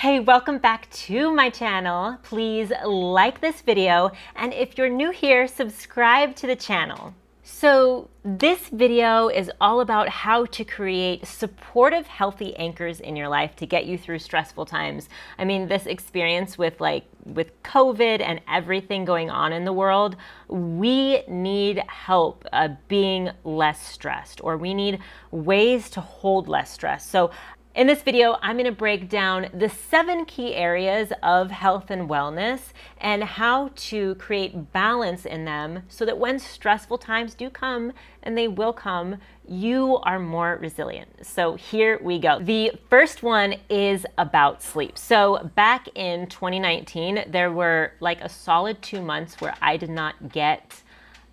Hey, welcome back to my channel. Please like this video, and if you're new here, subscribe to the channel. So this video is all about how to create supportive, healthy anchors in your life to get you through stressful times. I mean, this experience with COVID and everything going on in the world, we need help being less stressed, or we need ways to hold less stress. So in this video, I'm going to break down the 7 key areas of health and wellness and how to create balance in them so that when stressful times do come, and they will come, you are more resilient. So here we go. The first one is about sleep. So back in 2019, there were like a solid 2 months where I did not get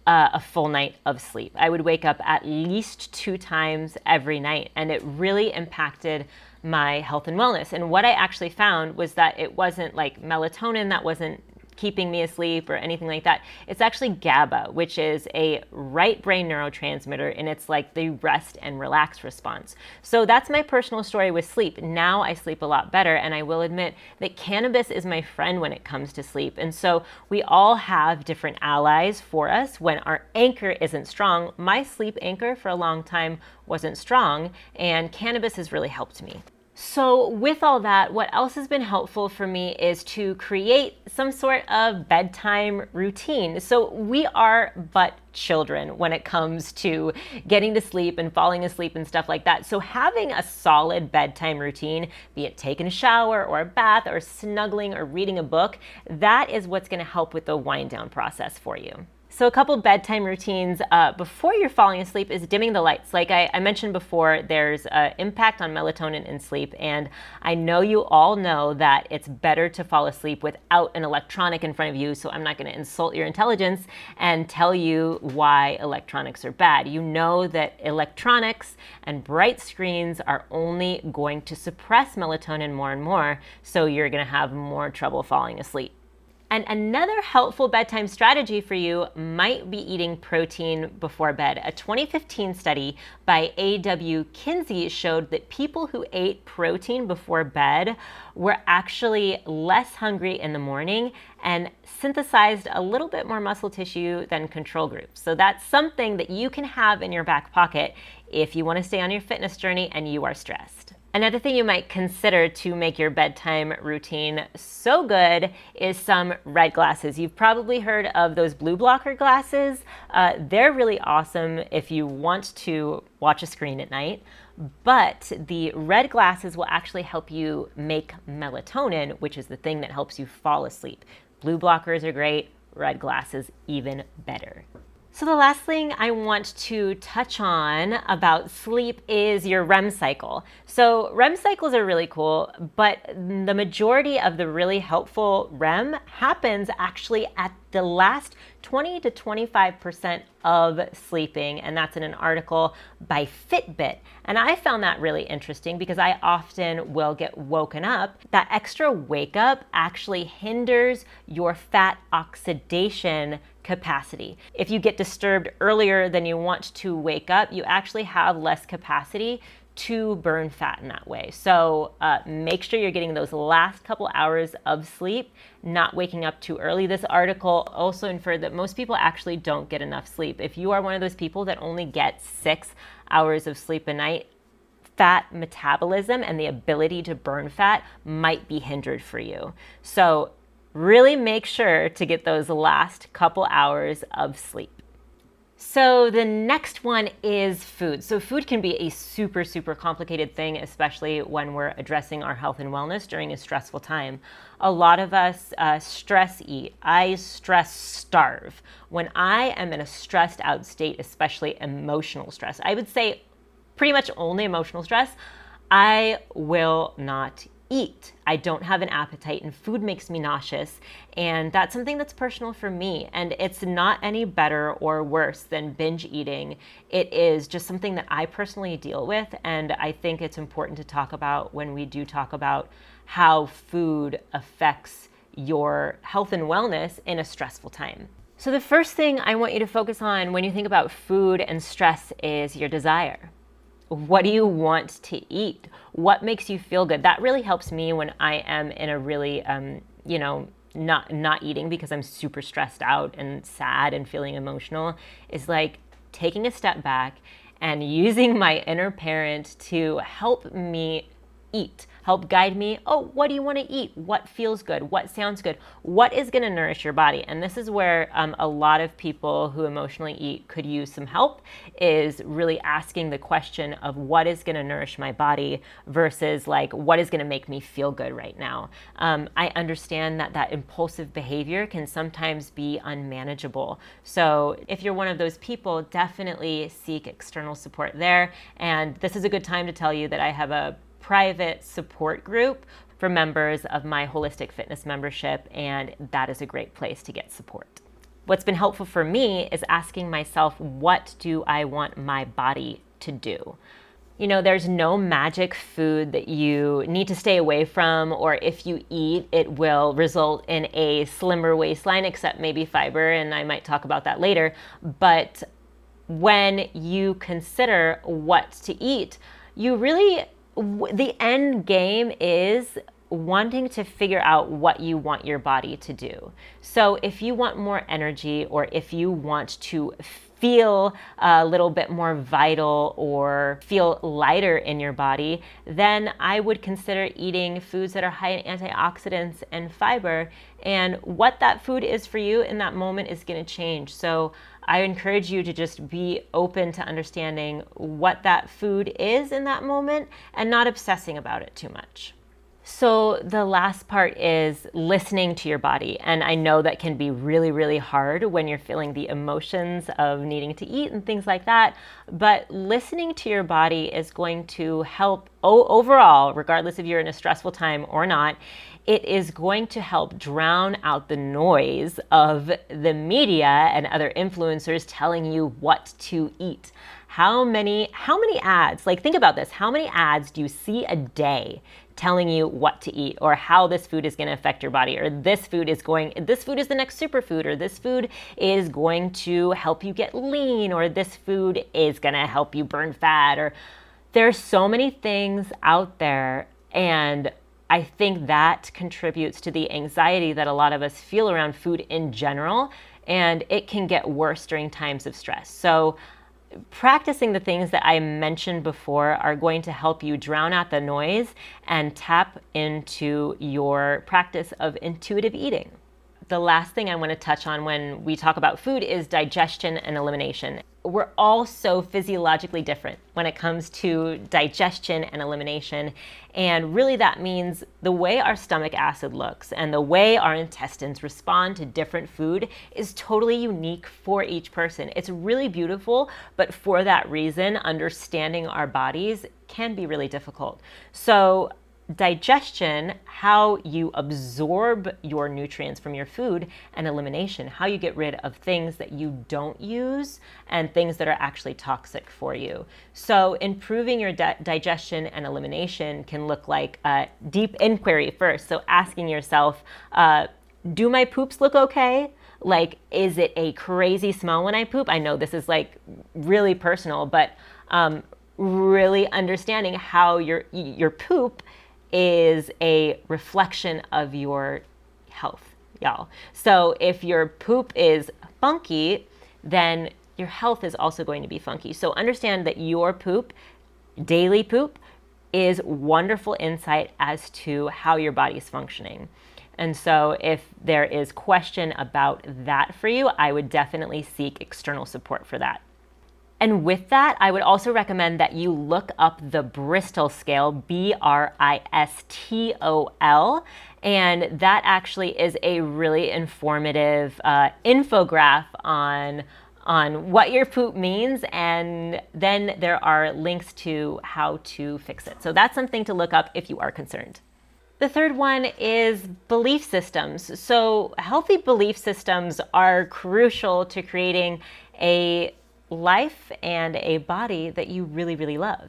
a full night of sleep. I would wake up at least 2 times every night, and it really impacted my health and wellness. And what I actually found was that it wasn't like melatonin that wasn't keeping me asleep or anything like that. It's actually GABA, which is a right brain neurotransmitter, and it's like the rest and relax response. So that's my personal story with sleep. Now I sleep a lot better, and I will admit that cannabis is my friend when it comes to sleep. And so we all have different allies for us when our anchor isn't strong. My sleep anchor for a long time wasn't strong, and cannabis has really helped me. So with all that, what else has been helpful for me is to create some sort of bedtime routine. So we are but children when it comes to getting to sleep and falling asleep and stuff like that. So having a solid bedtime routine, be it taking a shower or a bath or snuggling or reading a book, that is what's going to help with the wind down process for you. So a couple bedtime routines before you're falling asleep is dimming the lights. Like I mentioned before, there's an impact on melatonin in sleep, and I know you all know that it's better to fall asleep without an electronic in front of you, so I'm not going to insult your intelligence and tell you why electronics are bad. You know that electronics and bright screens are only going to suppress melatonin more and more, so you're going to have more trouble falling asleep. And another helpful bedtime strategy for you might be eating protein before bed. A 2015 study by A.W. Kinsey showed that people who ate protein before bed were actually less hungry in the morning and synthesized a little bit more muscle tissue than control groups. So that's something that you can have in your back pocket if you want to stay on your fitness journey and you are stressed. Another thing you might consider to make your bedtime routine so good is some red glasses. You've probably heard of those blue blocker glasses. They're really awesome if you want to watch a screen at night, but the red glasses will actually help you make melatonin, which is the thing that helps you fall asleep. Blue blockers are great, red glasses even better. So the last thing I want to touch on about sleep is your REM cycle. So REM cycles are really cool, but the majority of the really helpful REM happens actually at the last 20 to 25% of sleeping, and that's in an article by Fitbit. And I found that really interesting because I often will get woken up. That extra wake up actually hinders your fat oxidation capacity. If you get disturbed earlier than you want to wake up, you actually have less capacity to burn fat in that way. So make sure you're getting those last couple hours of sleep, not waking up too early. This article also inferred that most people actually don't get enough sleep. If you are one of those people that only get 6 hours of sleep a night, fat metabolism and the ability to burn fat might be hindered for you. So really make sure to get those last couple hours of sleep. So the next one is food. So food can be a super, super complicated thing, especially when we're addressing our health and wellness during a stressful time. A lot of us stress eat. I stress starve. When I am in a stressed out state, especially emotional stress, I would say pretty much only emotional stress, I will not eat. I don't have an appetite, and food makes me nauseous, and that's something that's personal for me, and it's not any better or worse than binge eating. It is just something that I personally deal with, and I think it's important to talk about when we do talk about how food affects your health and wellness in a stressful time. So the first thing I want you to focus on when you think about food and stress is your desire. what do you want to eat? What makes you feel good? That really helps me when I am in a really, not eating because I'm super stressed out and sad and feeling emotional, is like taking a step back and using my inner parent to help me eat, help guide me. Oh, what do you want to eat? What feels good? What sounds good? What is going to nourish your body? And this is where a lot of people who emotionally eat could use some help, is really asking the question of what is going to nourish my body versus like what is going to make me feel good right now. I understand that impulsive behavior can sometimes be unmanageable. So if you're one of those people, definitely seek external support there. And this is a good time to tell you that I have a private support group for members of my holistic fitness membership, and that is a great place to get support. What's been helpful for me is asking myself, what do I want my body to do? There's no magic food that you need to stay away from, or if you eat, it will result in a slimmer waistline, except maybe fiber, and I might talk about that later. But when you consider what to eat, the end game is wanting to figure out what you want your body to do. So if you want more energy, or if you want to feel a little bit more vital or feel lighter in your body, then I would consider eating foods that are high in antioxidants and fiber. And what that food is for you in that moment is going to change. So I encourage you to just be open to understanding what that food is in that moment and not obsessing about it too much. So the last part is listening to your body. And I know that can be really, really hard when you're feeling the emotions of needing to eat and things like that. But listening to your body is going to help overall, regardless if you're in a stressful time or not. It is going to help drown out the noise of the media and other influencers telling you what to eat. How many ads, like think about this, how many ads do you see a day telling you what to eat, or how this food is going to affect your body, or this food is the next superfood, or this food is going to help you get lean, or this food is going to help you burn fat, or there's so many things out there. And I think that contributes to the anxiety that a lot of us feel around food in general, and it can get worse during times of stress. So practicing the things that I mentioned before are going to help you drown out the noise and tap into your practice of intuitive eating. The last thing I want to touch on when we talk about food is digestion and elimination. We're all so physiologically different when it comes to digestion and elimination. And really that means the way our stomach acid looks and the way our intestines respond to different food is totally unique for each person. It's really beautiful, but for that reason, understanding our bodies can be really difficult. So digestion, how you absorb your nutrients from your food, and elimination, how you get rid of things that you don't use and things that are actually toxic for you. So improving your digestion and elimination can look like a deep inquiry first. So asking yourself, do my poops look okay? Like, is it a crazy smell when I poop? I know this is like really personal, but really understanding how your poop is a reflection of your health, y'all. So if your poop is funky, then your health is also going to be funky. So understand that your poop, daily poop, is wonderful insight as to how your body is functioning. And so if there is question about that for you, I would definitely seek external support for that. And with that, I would also recommend that you look up the Bristol scale, Bristol. And that actually is a really informative infograph on what your poop means. And then there are links to how to fix it. So that's something to look up if you are concerned. The third one is belief systems. So healthy belief systems are crucial to creating a life and a body that you really, really love.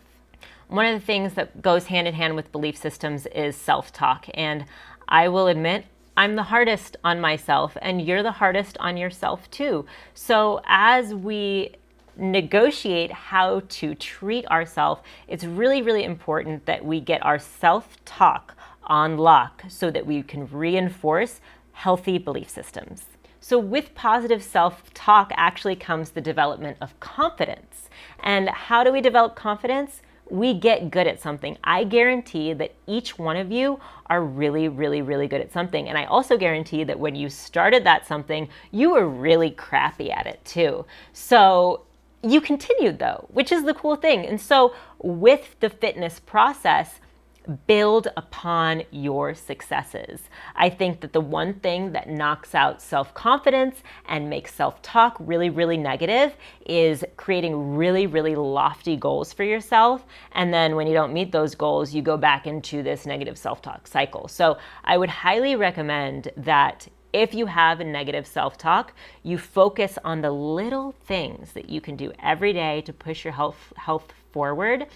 One of the things that goes hand in hand with belief systems is self-talk. And I will admit, I'm the hardest on myself, and you're the hardest on yourself too. So as we negotiate how to treat ourselves, it's really, really important that we get our self-talk on lock so that we can reinforce healthy belief systems. So with positive self-talk actually comes the development of confidence. And how do we develop confidence? We get good at something. I guarantee that each one of you are really, really, really good at something. And I also guarantee that when you started that something, you were really crappy at it too. So you continued though, which is the cool thing. And so with the fitness process, build upon your successes. I think that the one thing that knocks out self-confidence and makes self-talk really, really negative is creating really, really lofty goals for yourself. And then when you don't meet those goals, you go back into this negative self-talk cycle. So I would highly recommend that if you have a negative self-talk, you focus on the little things that you can do every day to push your health forward.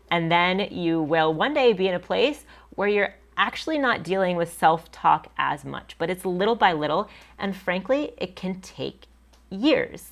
And then you will one day be in a place where you're actually not dealing with self-talk as much, but it's little by little. And frankly, it can take years.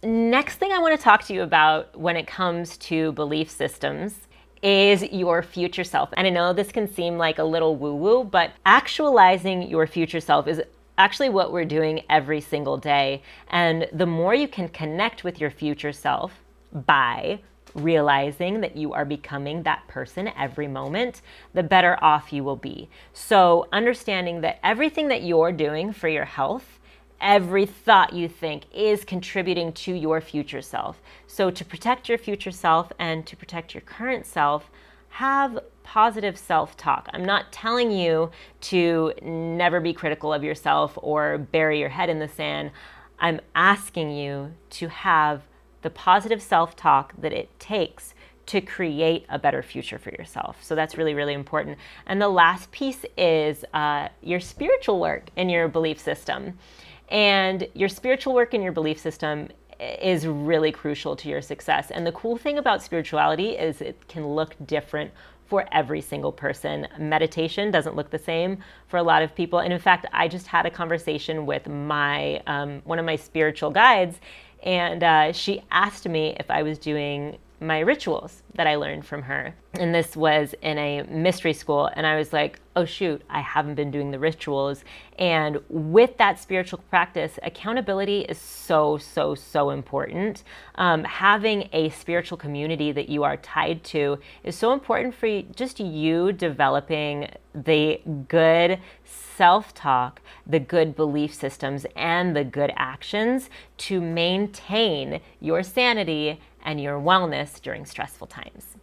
Next thing I want to talk to you about when it comes to belief systems is your future self. And I know this can seem like a little woo-woo, but actualizing your future self is actually what we're doing every single day. And the more you can connect with your future self by realizing that you are becoming that person every moment, the better off you will be. So understanding that everything that you're doing for your health, every thought you think is contributing to your future self. So to protect your future self and to protect your current self, have positive self-talk. I'm not telling you to never be critical of yourself or bury your head in the sand. I'm asking you to have the positive self-talk that it takes to create a better future for yourself. So that's really, really important. And the last piece is your spiritual work in your belief system. And your spiritual work in your belief system is really crucial to your success. And the cool thing about spirituality is it can look different for every single person. Meditation doesn't look the same for a lot of people. And in fact, I just had a conversation with my one of my spiritual guides, and she asked me if I was doing my rituals that I learned from her. And this was in a mystery school. And I was like, oh shoot, I haven't been doing the rituals. And with that spiritual practice, accountability is so, so, so important. Having a spiritual community that you are tied to is so important for just you developing the good self-talk, the good belief systems, and the good actions to maintain your sanity and your wellness during stressful times.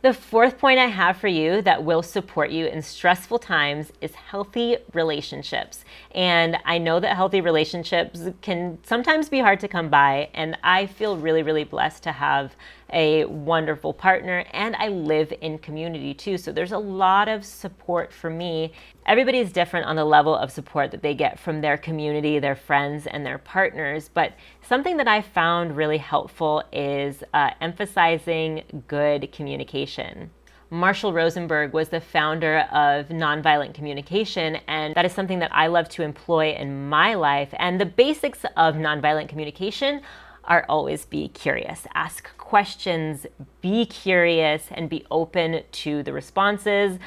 The fourth point I have for you that will support you in stressful times is healthy relationships. And I know that healthy relationships can sometimes be hard to come by, and I feel really, really blessed to have a wonderful partner, and I live in community too. So there's a lot of support for me. Everybody's different on the level of support that they get from their community, their friends, and their partners. But something that I found really helpful is emphasizing good communication. Marshall Rosenberg was the founder of nonviolent communication, and that is something that I love to employ in my life. And the basics of nonviolent communication are always be curious, ask questions, be curious, and be open to the responses.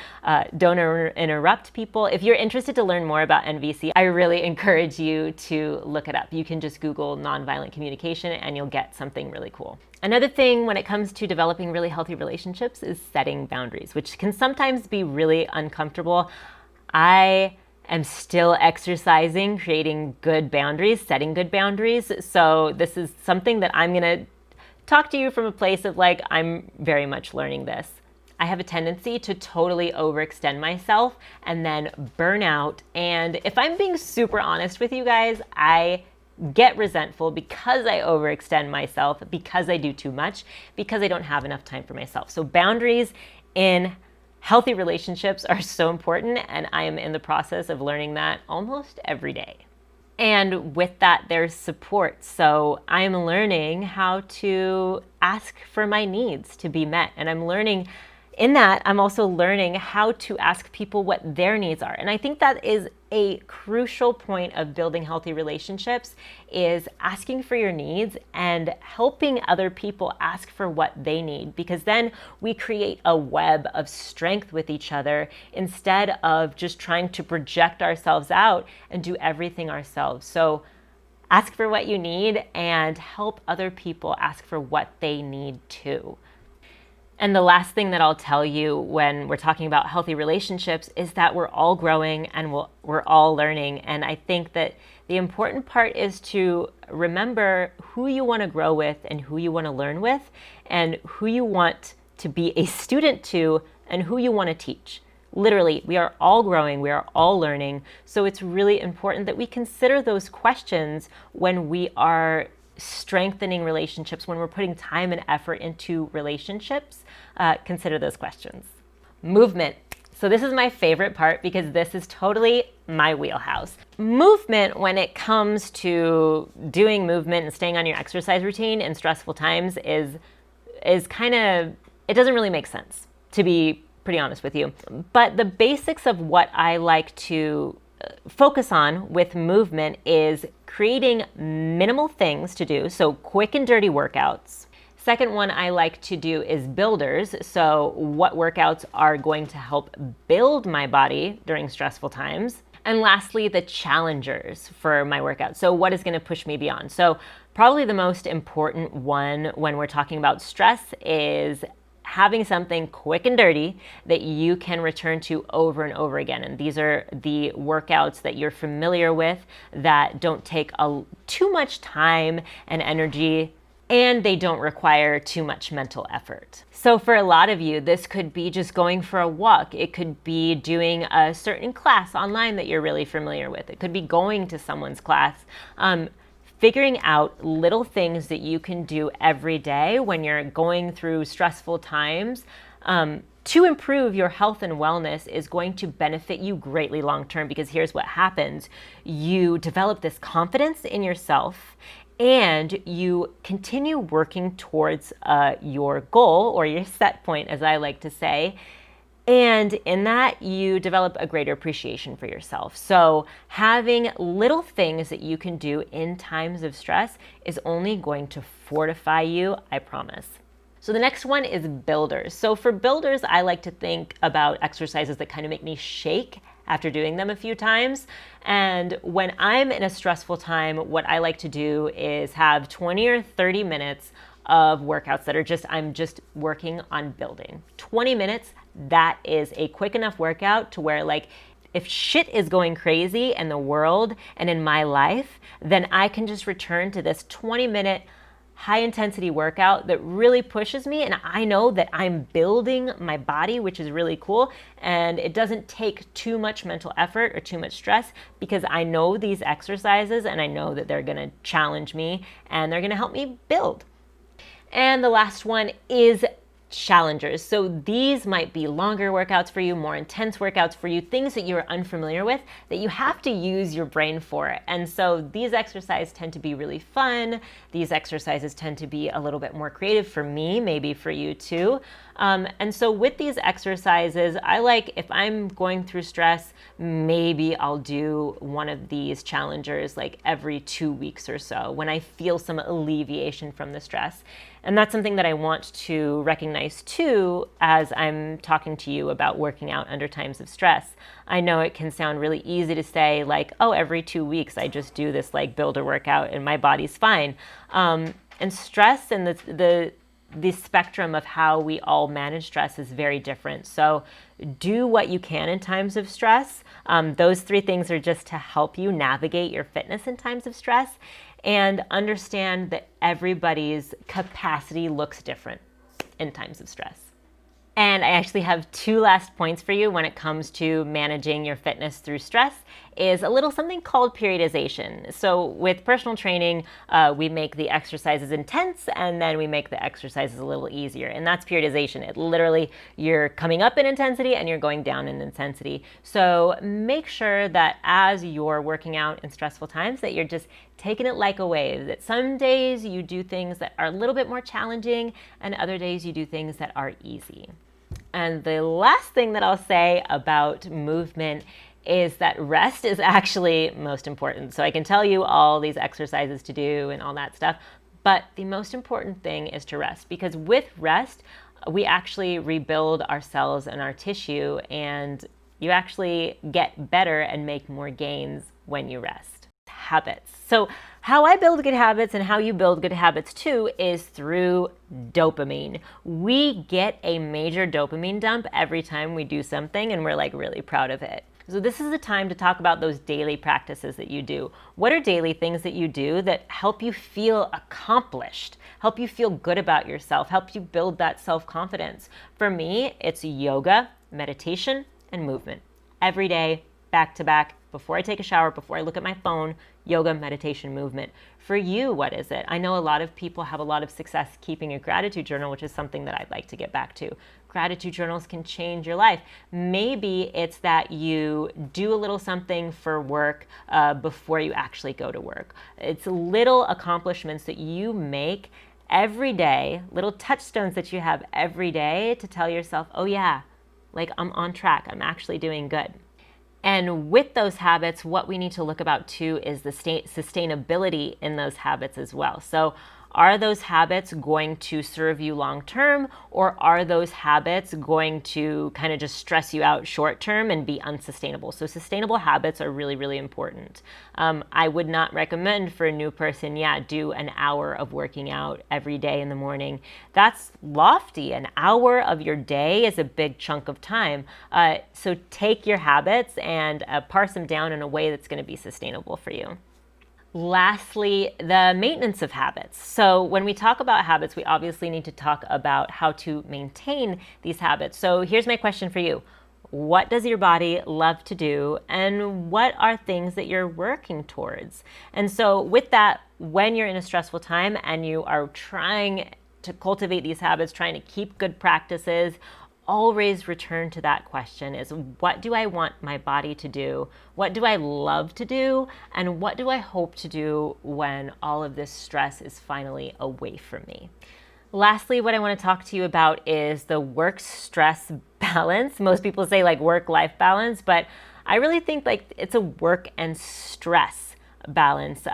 Don't interrupt people. If you're interested to learn more about NVC, I really encourage you to look it up. You can just Google nonviolent communication and you'll get something really cool. Another thing when it comes to developing really healthy relationships is setting boundaries, which can sometimes be really uncomfortable. I am still exercising, creating good boundaries, setting good boundaries. So this is something that I'm gonna talk to you from a place of like, I'm very much learning this. I have a tendency to totally overextend myself and then burn out. And if I'm being super honest with you guys, I get resentful because I overextend myself, because I do too much, because I don't have enough time for myself. So boundaries in healthy relationships are so important, and I am in the process of learning that almost every day. And with that, there's support. So I'm learning how to ask for my needs to be met, and I'm learning in that, I'm also learning how to ask people what their needs are. And I think that is a crucial point of building healthy relationships, is asking for your needs and helping other people ask for what they need, because then we create a web of strength with each other instead of just trying to project ourselves out and do everything ourselves. So ask for what you need and help other people ask for what they need too. And the last thing that I'll tell you when we're talking about healthy relationships is that we're all growing and we're all learning. And I think that the important part is to remember who you want to grow with and who you want to learn with, and who you want to be a student to and who you want to teach. Literally, we are all growing, we are all learning. So it's really important that we consider those questions when we are strengthening relationships, when we're putting time and effort into relationships. Consider those questions. Movement. So this is my favorite part because this is totally my wheelhouse. Movement, when it comes to doing movement and staying on your exercise routine in stressful times, is kind of, it doesn't really make sense, to be pretty honest with you. But the basics of what I like to focus on with movement is creating minimal things to do, so quick and dirty workouts. Second one I like to do is builders. So what workouts are going to help build my body during stressful times? And lastly, the challengers for my workout. So what is going to push me beyond? So probably the most important one when we're talking about stress is having something quick and dirty that you can return to over and over again. And these are the workouts that you're familiar with, that don't take too much time and energy, and they don't require too much mental effort. So for a lot of you, this could be just going for a walk. It could be doing a certain class online that you're really familiar with. It could be going to someone's class. Figuring out little things that you can do every day when you're going through stressful times to improve your health and wellness is going to benefit you greatly long term, because here's what happens. You develop this confidence in yourself and you continue working towards your goal, or your set point, as I like to say. And in that, you develop a greater appreciation for yourself. So having little things that you can do in times of stress is only going to fortify you, I promise. So the next one is builders. So for builders, I like to think about exercises that kind of make me shake after doing them a few times. And when I'm in a stressful time, what I like to do is have 20 or 30 minutes of workouts that are I'm just working on building. 20 minutes, that is a quick enough workout to where, like, if shit is going crazy in the world and in my life, then I can just return to this 20-minute high intensity workout that really pushes me, and I know that I'm building my body, which is really cool, and it doesn't take too much mental effort or too much stress, because I know these exercises and I know that they're going to challenge me and they're going to help me build. And the last one is challengers. So these might be longer workouts for you, more intense workouts for you, things that you're unfamiliar with that you have to use your brain for. And so these exercises tend to be really fun. These exercises tend to be a little bit more creative for me, maybe for you too. And so with these exercises, I like, if I'm going through stress, maybe I'll do one of these challengers like every 2 weeks or so when I feel some alleviation from the stress. And that's something that I want to recognize too as I'm talking to you about working out under times of stress. I know it can sound really easy to say, like, oh, every 2 weeks I just do this like builder workout and my body's fine. And stress and the spectrum of how we all manage stress is very different. So do what you can in times of stress. Those 3 things are just to help you navigate your fitness in times of stress, and understand that everybody's capacity looks different in times of stress. And I actually have 2 last points for you when it comes to managing your fitness through stress, is a little something called periodization. So with personal training, we make the exercises intense and then we make the exercises a little easier. And that's periodization. It literally, you're coming up in intensity and you're going down in intensity. So make sure that as you're working out in stressful times, that you're just taking it like a wave, that some days you do things that are a little bit more challenging and other days you do things that are easy. And the last thing that I'll say about movement is that rest is actually most important. So I can tell you all these exercises to do and all that stuff, but the most important thing is to rest, because with rest, we actually rebuild our cells and our tissue, and you actually get better and make more gains when you rest. Habits. So how I build good habits and how you build good habits too is through dopamine. We get a major dopamine dump every time we do something, and we're like really proud of it. So this is the time to talk about those daily practices that you do. What are daily things that you do that help you feel accomplished, help you feel good about yourself, help you build that self-confidence? For me, it's yoga, meditation, and movement. Every day, back to back, before I take a shower, before I look at my phone, yoga, meditation, movement. For you, what is it? I know a lot of people have a lot of success keeping a gratitude journal, which is something that I'd like to get back to. Gratitude journals can change your life. Maybe it's that you do a little something for work before you actually go to work. It's little accomplishments that you make every day, little touchstones that you have every day to tell yourself, oh yeah, like I'm on track, I'm actually doing good. And with those habits, what we need to look about too is the sustainability in those habits as well. So are those habits going to serve you long term, or are those habits going to kind of just stress you out short term and be unsustainable? So sustainable habits are really, really important. I would not recommend for a new person, do an hour of working out every day in the morning. That's lofty. An hour of your day is a big chunk of time. So take your habits and parse them down in a way that's going to be sustainable for you. Lastly, the maintenance of habits. So when we talk about habits, we obviously need to talk about how to maintain these habits. So here's my question for you. What does your body love to do, and what are things that you're working towards? And so with that, when you're in a stressful time and you are trying to cultivate these habits, trying to keep good practices, always return to that question: is what do I want my body to do? What do I love to do? And what do I hope to do when all of this stress is finally away from me? Lastly, what I want to talk to you about is the work-stress balance. Most people say like work-life balance, but I really think like it's a work and stress balance.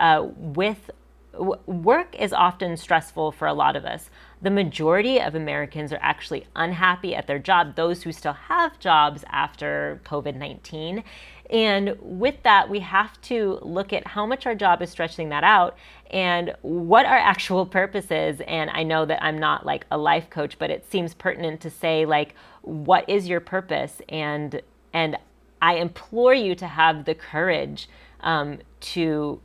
Work is often stressful for a lot of us. The majority of Americans are actually unhappy at their job, those who still have jobs after COVID-19. And with that, we have to look at how much our job is stretching that out and what our actual purpose is. And I know that I'm not like a life coach, but it seems pertinent to say like, what is your purpose? And I implore you to have the courage to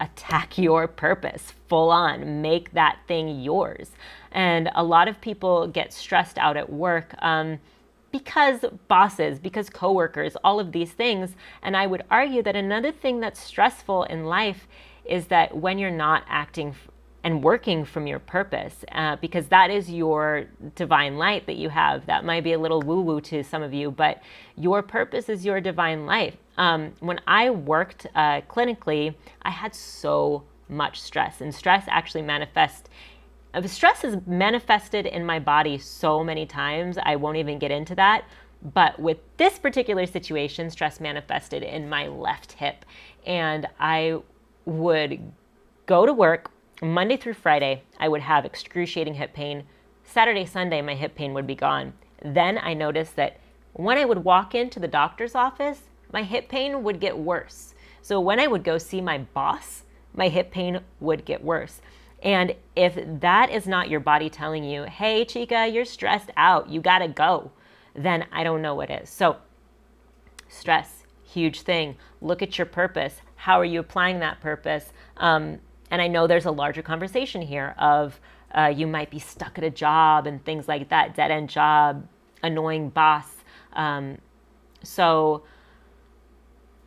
attack your purpose full on, make that thing yours. And a lot of people get stressed out at work because bosses, because coworkers, all of these things. And I would argue that another thing that's stressful in life is that when you're not acting and working from your purpose, because that is your divine light that you have. That might be a little woo-woo to some of you, but your purpose is your divine light. When I worked clinically, I had so much stress, and stress actually stress is manifested in my body so many times, I won't even get into that. But with this particular situation, stress manifested in my left hip. And I would go to work Monday through Friday. I would have excruciating hip pain. Saturday, Sunday, my hip pain would be gone. Then I noticed that when I would walk into the doctor's office, my hip pain would get worse. So when I would go see my boss, my hip pain would get worse. And if that is not your body telling you, hey, Chica, you're stressed out, you gotta go, then I don't know what is. So stress, huge thing. Look at your purpose. How are you applying that purpose? And I know there's a larger conversation here of you might be stuck at a job and things like that, dead-end job, annoying boss. So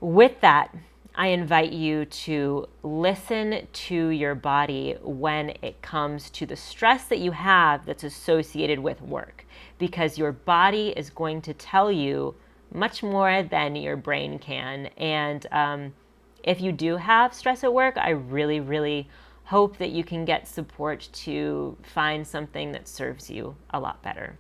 with that, I invite you to listen to your body when it comes to the stress that you have that's associated with work, because your body is going to tell you much more than your brain can. And if you do have stress at work, I really, really hope that you can get support to find something that serves you a lot better.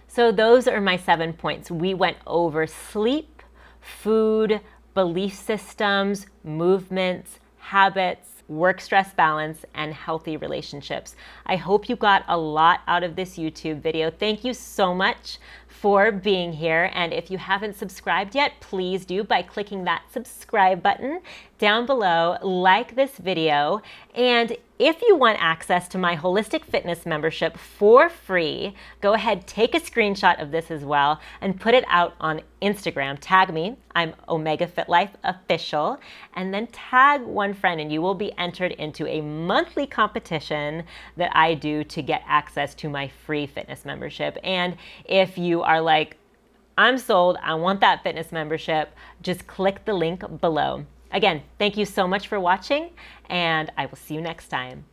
So those are my 7 points. We went over sleep, food, belief systems, movements, habits, work stress balance, and healthy relationships. I hope you got a lot out of this YouTube video. Thank you so much for being here. And if you haven't subscribed yet, please do by clicking that subscribe button down below, like this video. And if you want access to my holistic fitness membership for free, go ahead, take a screenshot of this as well and put it out on Instagram. Tag me, I'm Omega Fit Life Official, and then tag one friend and you will be entered into a monthly competition that I do to get access to my free fitness membership. And if you are like, I'm sold, I want that fitness membership, just click the link below. Again, thank you so much for watching, and I will see you next time.